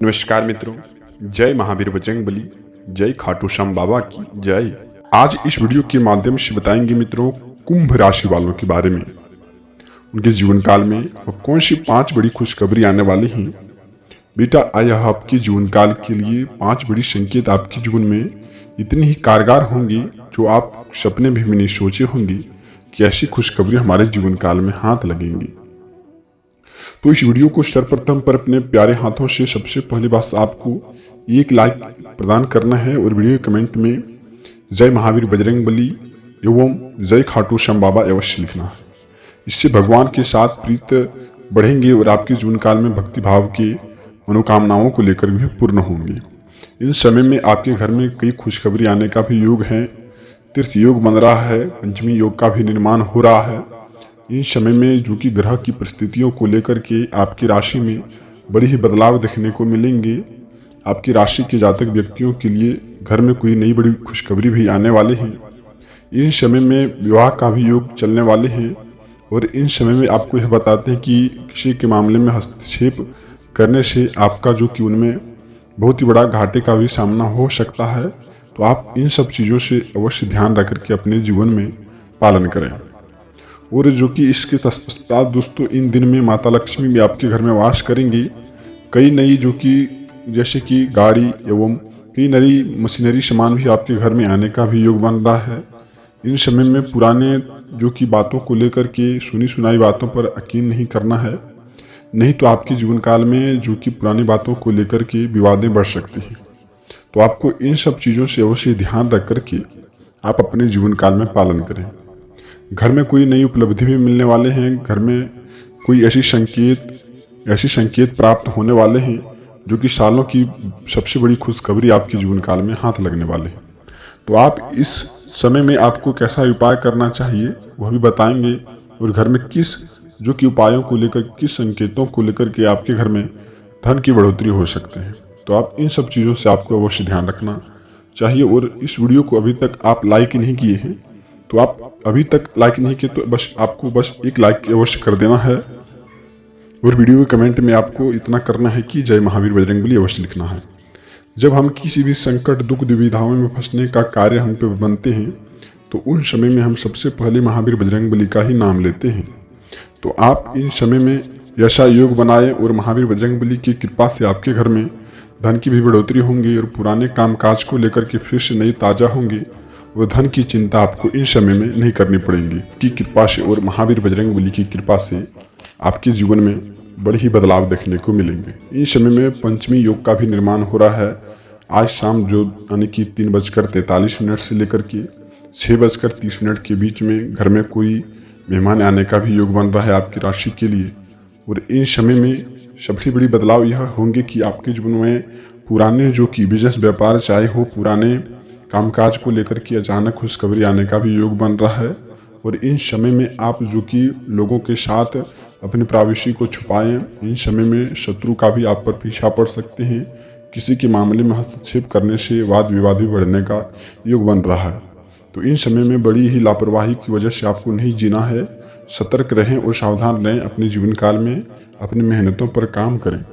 नमस्कार मित्रों, जय महावीर बजरंगबली, जय खाटू श्याम बाबा की जय। आज इस वीडियो के माध्यम से बताएंगे मित्रों कुंभ राशि वालों के बारे में, उनके जीवन काल में और कौन सी 5 बड़ी खुशखबरी आने वाली हैं। बेटा, यह आपके जीवन काल के लिए 5 बड़ी संकेत आपके जीवन में इतनी ही कारगर होंगी जो आप सपने भी नहीं सोचे होंगे कि ऐसी खुशखबरी हमारे जीवन काल में हाथ लगेंगी। तो इस वीडियो को सर्वप्रथम पर अपने प्यारे हाथों से सबसे पहली बात आपको एक लाइक प्रदान करना है और वीडियो कमेंट में जय महावीर बजरंगबली एवं जय खाटू श्याम बाबा अवश्य लिखना है। इससे भगवान के साथ प्रीत बढ़ेंगे और आपके जीवन काल में भक्ति भाव के मनोकामनाओं को लेकर भी पूर्ण होंगे। इन समय में आपके घर में कई खुशखबरी आने का भी योग है। तीर्थ योग बन रहा है, पंचमी योग का भी निर्माण हो रहा है। इन समय में जो कि ग्रह की परिस्थितियों को लेकर के आपकी राशि में बड़ी ही बदलाव देखने को मिलेंगे। आपकी राशि के जातक व्यक्तियों के लिए घर में कोई नई बड़ी खुशखबरी भी आने वाले हैं। इन समय में विवाह का भी योग चलने वाले हैं और इन समय में आपको यह बताते हैं कि किसी के मामले में हस्तक्षेप करने से आपका जो कि उनमें बहुत ही बड़ा घाटे का भी सामना हो सकता है। तो आप इन सब चीज़ों से अवश्य ध्यान रख करके अपने जीवन में पालन करें। और जो कि इसके तत्पश्चात दोस्तों इन दिन में माता लक्ष्मी भी आपके घर में वास करेंगी। कई नई जो कि जैसे कि गाड़ी एवं कई नई मशीनरी सामान भी आपके घर में आने का भी योग बन रहा है। इन समय में पुराने जो कि बातों को लेकर के सुनी सुनाई बातों पर यकीन नहीं करना है, नहीं तो आपके जीवन काल में जो कि पुरानी बातों को लेकर के विवादें बढ़ सकती हैं। तो आपको इन सब चीज़ों से अवश्य ध्यान रख करके आप अपने जीवन काल में पालन करें। घर में कोई नई उपलब्धि भी मिलने वाले हैं। घर में कोई ऐसी संकेत प्राप्त होने वाले हैं जो कि सालों की सबसे बड़ी खुशखबरी आपके जीवन काल में हाथ लगने वाले हैं। तो आप इस समय में आपको कैसा उपाय करना चाहिए वह भी बताएंगे और घर में किस जो कि उपायों को लेकर किस संकेतों को लेकर के आपके घर में धन की बढ़ोतरी हो सकते हैं। तो आप इन सब चीज़ों से आपको अवश्य ध्यान रखना चाहिए। और इस वीडियो को अभी तक आप लाइक नहीं किए हैं तो आप अभी तक लाइक नहीं किए तो आपको एक लाइक अवश्य कर देना है और वीडियो के कमेंट में आपको इतना करना है कि जय महावीर बजरंगबली अवश्य लिखना है। जब हम किसी भी संकट दुख दुविधाओं में फंसने का कार्य हम पे बनते हैं तो उन समय में हम सबसे पहले महावीर बजरंगबली का ही नाम लेते हैं। तो आप इन समय में ऐसा योग बनाए और महावीर बजरंगबली की कृपा से आपके घर में धन की भी बढ़ोतरी होंगी और पुराने कामकाज को लेकर के फिर से नई ताज़ा होंगे और धन की चिंता आपको इन समय में नहीं करनी पड़ेगी की कृपा से। और महावीर बजरंगबली की कृपा से आपके जीवन में बड़े ही बदलाव देखने को मिलेंगे। इस समय में पंचमी योग का भी निर्माण हो रहा है। आज शाम जो यानी कि 3:43 से लेकर के 6:30 के बीच में घर में कोई मेहमान आने का भी योग बन रहा है आपकी राशि के लिए। और इन समय में सबसे बड़ी बदलाव यह होंगे कि आपके जीवन में पुराने जो कि बिजनेस व्यापार चाहे हो, पुराने कामकाज को लेकर के अचानक खुशखबरी आने का भी योग बन रहा है। और इन समय में आप जो कि लोगों के साथ अपनी प्राइवेसी को छुपाएं। इन समय में शत्रु का भी आप पर पीछा पड़ सकते हैं। किसी के मामले में हस्तक्षेप करने से वाद विवाद भी बढ़ने का योग बन रहा है। तो इन समय में बड़ी ही लापरवाही की वजह से आपको नहीं जीना है। सतर्क रहें और सावधान रहें। अपने जीवन काल में अपनी मेहनतों पर काम करें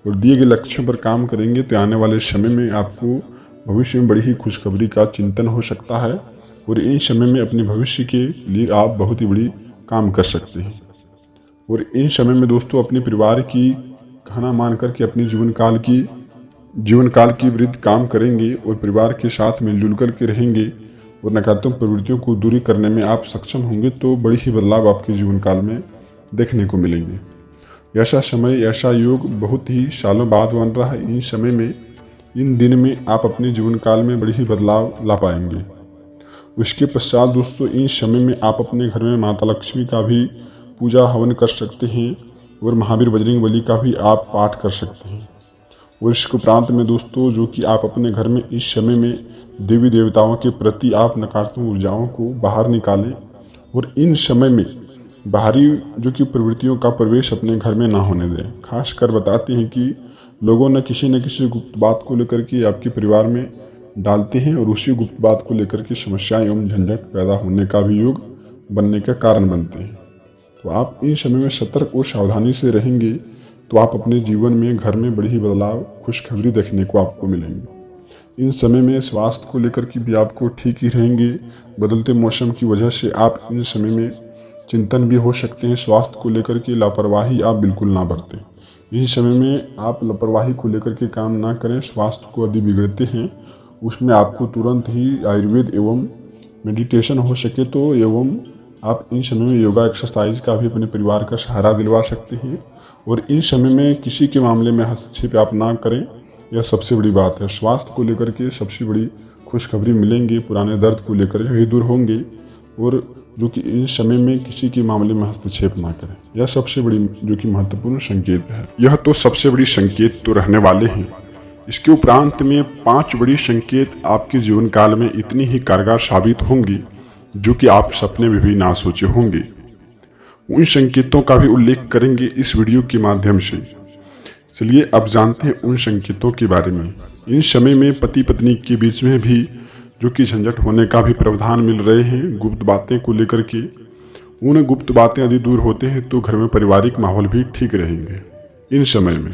और दिए गए लक्ष्यों पर काम करेंगे तो आने वाले समय में आपको भविष्य में बड़ी ही खुशखबरी का चिंतन हो सकता है। और इन समय में अपने भविष्य के लिए आप बहुत ही बड़ी काम कर सकते हैं। और इन समय में दोस्तों अपने परिवार की कहना मान करके अपने जीवन काल की वृद्धि काम करेंगे और परिवार के साथ मिलजुल करके रहेंगे और नकारात्मक प्रवृत्तियों को दूरी करने में आप सक्षम होंगे तो बड़ी ही बदलाव आपके जीवन काल में देखने को मिलेंगे। ऐसा समय ऐसा योग बहुत ही सालों बाद बन रहा है। इन समय में इन दिन में आप अपने जीवन काल में बड़ी ही बदलाव ला पाएंगे। उसके पश्चात दोस्तों इन समय में आप अपने घर में माता लक्ष्मी का भी पूजा हवन कर सकते हैं और महावीर बजरंगबली का भी आप पाठ कर सकते हैं। और इसके उपरांत में दोस्तों जो कि आप अपने घर में इस समय में देवी देवताओं के प्रति आप नकारात्मक ऊर्जाओं को बाहर निकालें और इन समय में बाहरी जो कि प्रवृत्तियों का प्रवेश अपने घर में ना होने दें। खासकर बताते हैं कि लोगों ने किसी न किसी गुप्त बात को लेकर के आपके परिवार में डालते हैं और उसी गुप्त बात को लेकर के समस्याएं एवं झंझट पैदा होने का भी योग बनने का कारण बनते हैं। तो आप इन समय में सतर्क और सावधानी से रहेंगे तो आप अपने जीवन में घर में बड़ी ही बदलाव, खुशखबरी देखने को आपको मिलेंगे। इन समय में स्वास्थ्य को लेकर के भी आपको ठीक ही रहेंगे। बदलते मौसम की वजह से आप इन समय में चिंतन भी हो सकते हैं। स्वास्थ्य को लेकर के लापरवाही आप बिल्कुल ना बरतें। इस समय में आप लापरवाही को लेकर के काम ना करें। स्वास्थ्य को यदि बिगड़ते हैं उसमें आपको तुरंत ही आयुर्वेद एवं मेडिटेशन हो सके तो एवं आप इन समय में योगा एक्सरसाइज का भी अपने परिवार का सहारा दिलवा सकते हैं। और इन समय में किसी के मामले में हस्तक्षेप आप ना करें, यह सबसे बड़ी बात है। स्वास्थ्य को लेकर के सबसे बड़ी खुशखबरी मिलेंगे, पुराने दर्द को लेकर भी दूर होंगे। और जो कि इन समय में किसी के मामले में हस्तक्षेप ना करें, यह सबसे बड़ी जो कि महत्वपूर्ण संकेत है। यह तो सबसे बड़ी संकेत तो रहने वाले हैं। इसके उपरांत में 5 बड़ी संकेत आपके जीवन काल में इतनी ही कारगर साबित होंगी जो कि आप सपने में भी ना सोचे होंगे। उन संकेतों का भी उल्लेख करेंगे इस वीडियो के माध्यम से। चलिए अब जानते हैं उन संकेतों के बारे में। इन समय में पति पत्नी के बीच में भी जो कि झंझट होने का भी प्रावधान मिल रहे हैं गुप्त बातें को लेकर के। उन गुप्त बातें यदि दूर होते हैं तो घर में पारिवारिक माहौल भी ठीक रहेंगे इन समय में।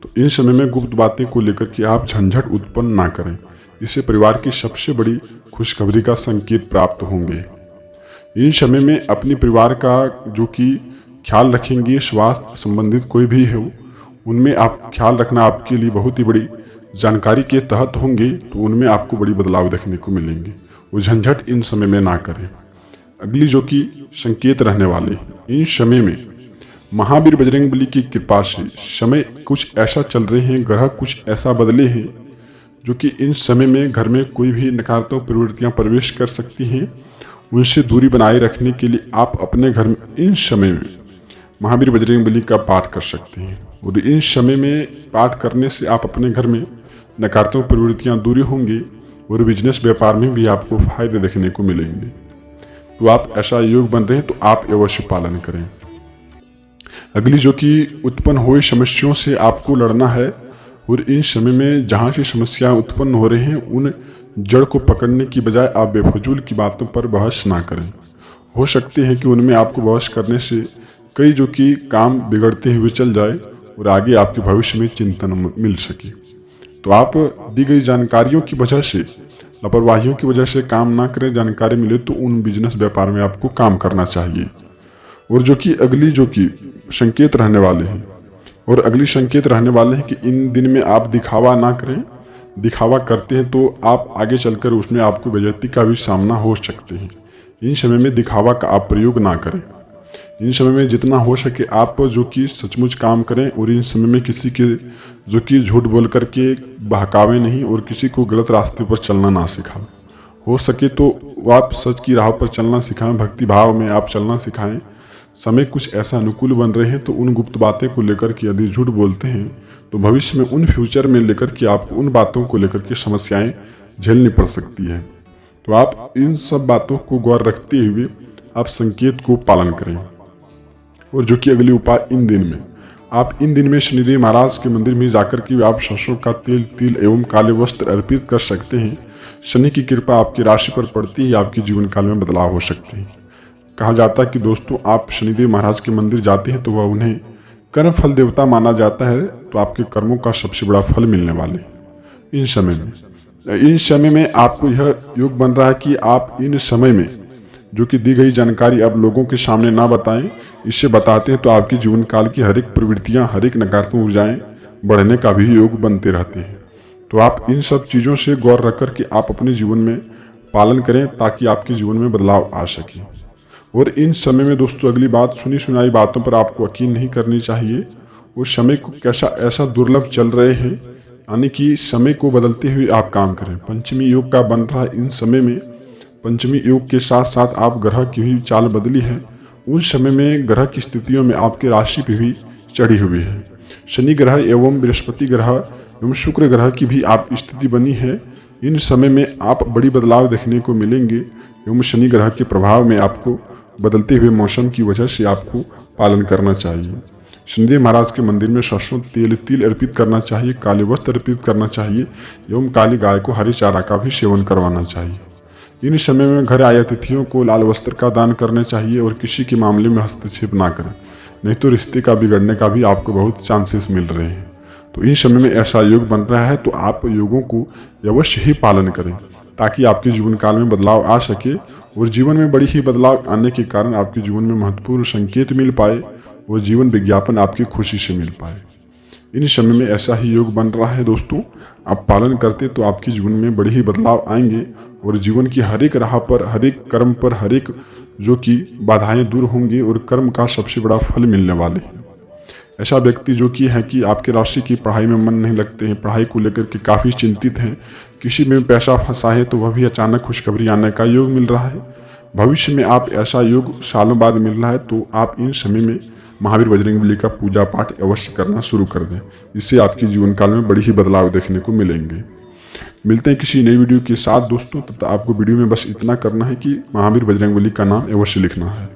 तो इन समय में गुप्त बातें को लेकर के आप झंझट उत्पन्न ना करें, इससे परिवार की सबसे बड़ी खुशखबरी का संकेत प्राप्त होंगे। इन समय में अपने परिवार का जो कि ख्याल रखेंगे, स्वास्थ्य संबंधित कोई भी हो उनमें आप ख्याल रखना आपके लिए बहुत ही बड़ी जानकारी के तहत होंगे, तो उनमें आपको बड़ी बदलाव देखने को मिलेंगे। वो झंझट इन समय में ना करें। अगली जो कि संकेत रहने वाले हैं, इन समय में महावीर बजरंगबली की कृपा से समय कुछ ऐसा चल रहे हैं, ग्रह कुछ ऐसा बदले हैं जो कि इन समय में घर में कोई भी नकारात्मक प्रवृत्तियां प्रवेश कर सकती हैं। उनसे दूरी बनाए रखने के लिए आप अपने घर में इन समय में महावीर बजरंगबली का पाठ कर सकते हैं। और इन समय में पाठ करने से आप अपने घर में नकारात्मक प्रवृत्तियां दूरी होंगी और बिजनेस व्यापार में भी आपको फायदे देखने को मिलेंगे। तो आप ऐसा योग बन रहे हैं तो आप अवश्य पालन करें। अगली जो कि उत्पन्न हुई समस्याओं से आपको लड़ना है। और इन समय में जहां से समस्याएं उत्पन्न हो रही हैं उन जड़ को पकड़ने की बजाय आप बेफजूल की बातों पर बहस ना करें। हो सकते हैं कि उनमें आपको बहस करने से कई जो कि काम बिगड़ते हुए चल जाए और आगे आपके भविष्य में चिंतन मिल सके। तो आप दी गई जानकारियों की वजह से, लापरवाहियों की वजह से काम ना करें। जानकारी मिले तो उन बिजनेस व्यापार में आपको काम करना चाहिए। और जो कि अगली जो कि संकेत रहने वाले हैं, और अगली संकेत रहने वाले हैं कि इन दिन में आप दिखावा ना करें। दिखावा करते हैं तो आप आगे चलकर उसमें आपको बेइज्जती का भी सामना हो सकते हैं। इन समय में दिखावा का आप प्रयोग ना करें। इन समय में जितना हो सके आप जो कि सचमुच काम करें और इन समय में किसी के जो कि झूठ बोल करके बहकावे नहीं और किसी को गलत रास्ते पर चलना ना सिखाएं। हो सके तो आप सच की राह पर चलना सिखाएं, भक्ति भाव में आप चलना सिखाएं। समय कुछ ऐसा अनुकूल बन रहे हैं तो उन गुप्त बातें को लेकर के यदि झूठ बोलते हैं तो भविष्य में उन फ्यूचर में लेकर के आप उन बातों को लेकर के समस्याएं झेलनी पड़ सकती है। तो आप इन सब बातों को गौर रखते हुए आप संकेत को पालन करें। और जो कि अगली उपाय, इन दिन में आप इन दिन में शनिदेव महाराज के मंदिर में जाकर के आप सरसों का तेल, तिल एवं काले वस्त्र अर्पित कर सकते हैं। शनि की कृपा आपकी राशि पर पड़ती ही आपके जीवन काल में बदलाव हो सकते हैं। कहा जाता है कि दोस्तों आप शनिदेव महाराज के मंदिर जाते हैं तो वह उन्हें कर्म फल देवता माना जाता है, तो आपके कर्मों का सबसे बड़ा फल मिलने वाले इन समय में आपको यह योग बन रहा है कि आप इन समय में जो कि दी गई जानकारी आप लोगों के सामने ना बताएं। इससे बताते हैं तो आपके जीवन काल की हर एक प्रवृत्तियां, हर एक नकारात्मक ऊर्जाएं बढ़ने का भी योग बनते रहते हैं। तो आप इन सब चीजों से गौर रख कर के आप अपने जीवन में पालन करें ताकि आपके जीवन में बदलाव आ सके। और इन समय में दोस्तों अगली बात, सुनी सुनाई बातों पर आपको यकीन नहीं करनी चाहिए। और समय को कैसा ऐसा दुर्लभ चल रहे हैं, यानी कि समय को बदलते हुए आप काम करें। पंचमी योग का बन रहा है इन समय में। पंचमी योग के साथ साथ आप ग्रह की भी चाल बदली है। उन समय में ग्रह की स्थितियों में आपकी राशि पे भी चढ़ी हुई है। शनि ग्रह एवं बृहस्पति ग्रह एवं शुक्र ग्रह की भी आप स्थिति बनी है। इन समय में आप बड़ी बदलाव देखने को मिलेंगे एवं शनि ग्रह के प्रभाव में आपको बदलते हुए मौसम की वजह से आपको पालन करना चाहिए। शनिदेव महाराज के मंदिर में सरसों तेल, तिल अर्पित करना चाहिए, काले वस्त्र अर्पित करना चाहिए एवं काली गाय को हरी चारा का भी सेवन करवाना चाहिए। इन समय में घर आए अतिथियों को लाल वस्त्र का दान करना चाहिए और किसी के मामले में हस्तक्षेप ना करें। नहीं तो रिश्ते का बिगड़ने का भी आपको बहुत चांसेस मिल रहे हैं। तो इन समय में ऐसा योग बन रहा है, तो आप योगों को अवश्य ही पालन करें ताकि आपके जीवन काल में बदलाव आ सके और जीवन में बड़ी ही बदलाव आने के कारण आपके जीवन में महत्वपूर्ण संकेत मिल पाए और जीवन विज्ञापन आपकी खुशी से मिल पाए। इन समय में ऐसा ही योग बन रहा है दोस्तों, आप पालन करते तो आपके जीवन में बड़े ही बदलाव आएंगे और जीवन की हर एक राह पर, हर एक कर्म पर, हर एक जो कि बाधाएं दूर होंगी और कर्म का सबसे बड़ा फल मिलने वाले हैं। ऐसा व्यक्ति जो कि है कि आपके राशि की पढ़ाई में मन नहीं लगते हैं, पढ़ाई को लेकर के काफ़ी चिंतित हैं, किसी में पैसा फंसा है तो वह भी अचानक खुशखबरी आने का योग मिल रहा है। भविष्य में आप ऐसा योग सालों बाद मिल रहा है, तो आप इन समय में महावीर बजरंगबली का पूजा पाठ अवश्य करना शुरू कर दें। इससे आपके जीवन काल में बड़ी ही बदलाव देखने को मिलेंगे। मिलते हैं किसी नई वीडियो के साथ दोस्तों। तब तक आपको वीडियो में बस इतना करना है कि महावीर बजरंगबली का नाम अवश्य लिखना है।